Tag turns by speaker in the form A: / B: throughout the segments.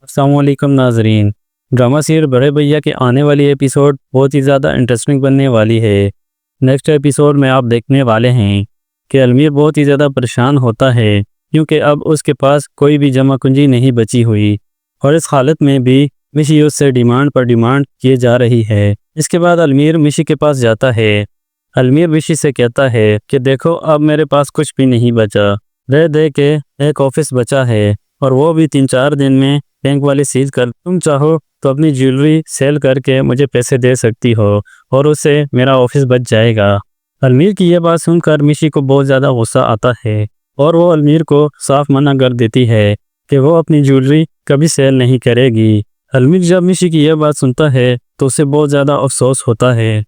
A: السلام علیکم ناظرین۔ ڈرامہ سیریل بڑے بھیا کے آنے والی ایپیسوڈ بہت ہی زیادہ انٹرسٹنگ بننے والی ہے۔ نیکسٹ ایپیسوڈ میں آپ دیکھنے والے ہیں کہ المیر بہت ہی زیادہ پریشان ہوتا ہے کیونکہ اب اس کے پاس کوئی بھی جمع کنجی نہیں بچی ہوئی، اور اس حالت میں بھی مشی اس سے ڈیمانڈ پر ڈیمانڈ کیے جا رہی ہے۔ اس کے بعد المیر مشی کے پاس جاتا ہے۔ المیر مشی سے کہتا ہے کہ دیکھو اب میرے پاس کچھ بھی نہیں بچا، رہ دے کے ایک آفس بچا ہے اور وہ بھی 3-4 دن میں بینک والے سیز کر، تم چاہو تو اپنی جیولری سیل کر کے مجھے پیسے دے سکتی ہو اور اس سے میرا آفس بچ جائے گا۔ المیر کی یہ بات سن کر مشی کو بہت زیادہ غصہ آتا ہے اور وہ المیر کو صاف منع کر دیتی ہے کہ وہ اپنی جیولری کبھی سیل نہیں کرے گی۔ المیر جب مشی کی یہ بات سنتا ہے تو اسے بہت زیادہ افسوس ہوتا ہے۔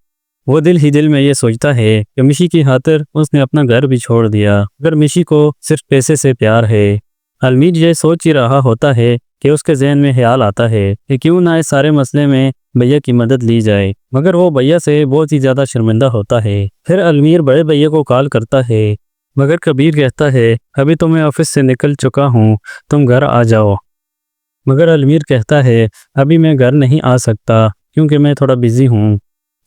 A: وہ دل ہی دل میں یہ سوچتا ہے کہ مشی کی خاطر اس نے اپنا گھر بھی چھوڑ دیا، اگر مشی کو صرف پیسے سے پیار ہے۔ المیر یہ سوچ ہی رہا ہوتا ہے کہ اس کے ذہن میں خیال آتا ہے کہ کیوں نہ اس سارے مسئلے میں بھیا کی مدد لی جائے، مگر وہ بھیا سے بہت ہی زیادہ شرمندہ ہوتا ہے۔ پھر المیر بڑے بھیا کو کال کرتا ہے، مگر کبیر کہتا ہے ابھی تو میں آفس سے نکل چکا ہوں، تم گھر آ جاؤ۔ مگر المیر کہتا ہے ابھی میں گھر نہیں آ سکتا کیونکہ میں تھوڑا بیزی ہوں،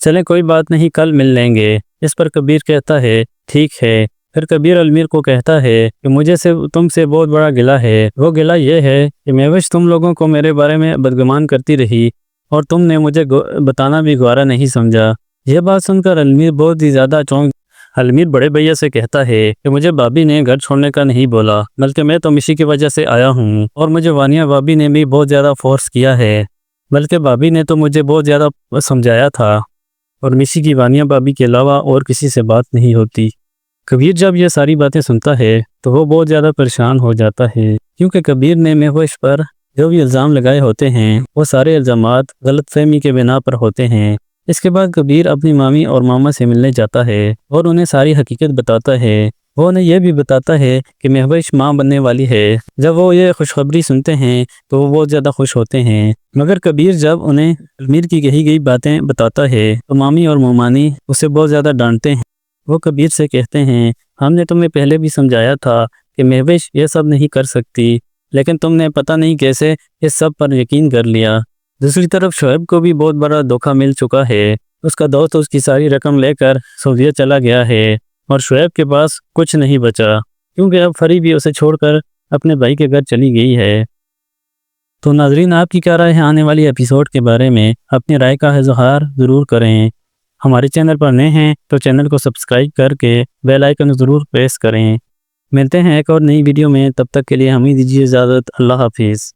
A: چلیں کوئی بات نہیں کل مل لیں گے۔ اس پر کبیر کہتا ہے ٹھیک ہے۔ پھر کبیر المیر کو کہتا ہے کہ مجھے تم سے بہت بڑا گلہ ہے۔ وہ گلہ یہ ہے کہ مہوش تم لوگوں کو میرے بارے میں بدگمان کرتی رہی اور تم نے مجھے بتانا بھی گوارا نہیں سمجھا۔ یہ بات سن کر المیر بہت ہی زیادہ چونک۔ المیر بڑے بھیا سے کہتا ہے کہ مجھے بابی نے گھر چھوڑنے کا نہیں بولا، بلکہ میں تو مشی کی وجہ سے آیا ہوں، اور مجھے وانیہ بابی نے بھی بہت زیادہ فورس کیا ہے، بلکہ بابی نے تو مجھے بہت زیادہ سمجھایا تھا، اور مشی کی وانیہ بابی کے علاوہ اور کسی سے بات نہیں ہوتی۔ کبیر جب یہ ساری باتیں سنتا ہے تو وہ بہت زیادہ پریشان ہو جاتا ہے کیونکہ کبیر نے مہوش پر جو بھی الزام لگائے ہوتے ہیں وہ سارے الزامات غلط فہمی کے بنا پر ہوتے ہیں۔ اس کے بعد کبیر اپنی مامی اور ماما سے ملنے جاتا ہے اور انہیں ساری حقیقت بتاتا ہے۔ وہ انہیں یہ بھی بتاتا ہے کہ مہوش ماں بننے والی ہے۔ جب وہ یہ خوشخبری سنتے ہیں تو وہ بہت زیادہ خوش ہوتے ہیں، مگر کبیر جب انہیں المیر کی کہی گئی باتیں بتاتا ہے تو مامی اور مومانی اسے بہت زیادہ ڈانٹتے ہیں۔ وہ کبیر سے کہتے ہیں ہم نے تمہیں پہلے بھی سمجھایا تھا کہ مہوش یہ سب نہیں کر سکتی، لیکن تم نے پتہ نہیں کیسے اس سب پر یقین کر لیا۔ دوسری طرف شعیب کو بھی بہت بڑا دھوکہ مل چکا ہے۔ اس کا دوست اس کی ساری رقم لے کر سعودیہ چلا گیا ہے اور شعیب کے پاس کچھ نہیں بچا کیونکہ اب فری بھی اسے چھوڑ کر اپنے بھائی کے گھر چلی گئی ہے۔ تو ناظرین آپ کی کیا رائے ہے آنے والی ایپیسوڈ کے بارے میں؟ اپنی رائے کا اظہار ضرور کریں۔ ہمارے چینل پر نئے ہیں تو چینل کو سبسکرائب کر کے بیل آئیکن ضرور پریس کریں۔ ملتے ہیں ایک اور نئی ویڈیو میں، تب تک کے لیے ہمیں دیجیے اجازت۔ اللہ حافظ۔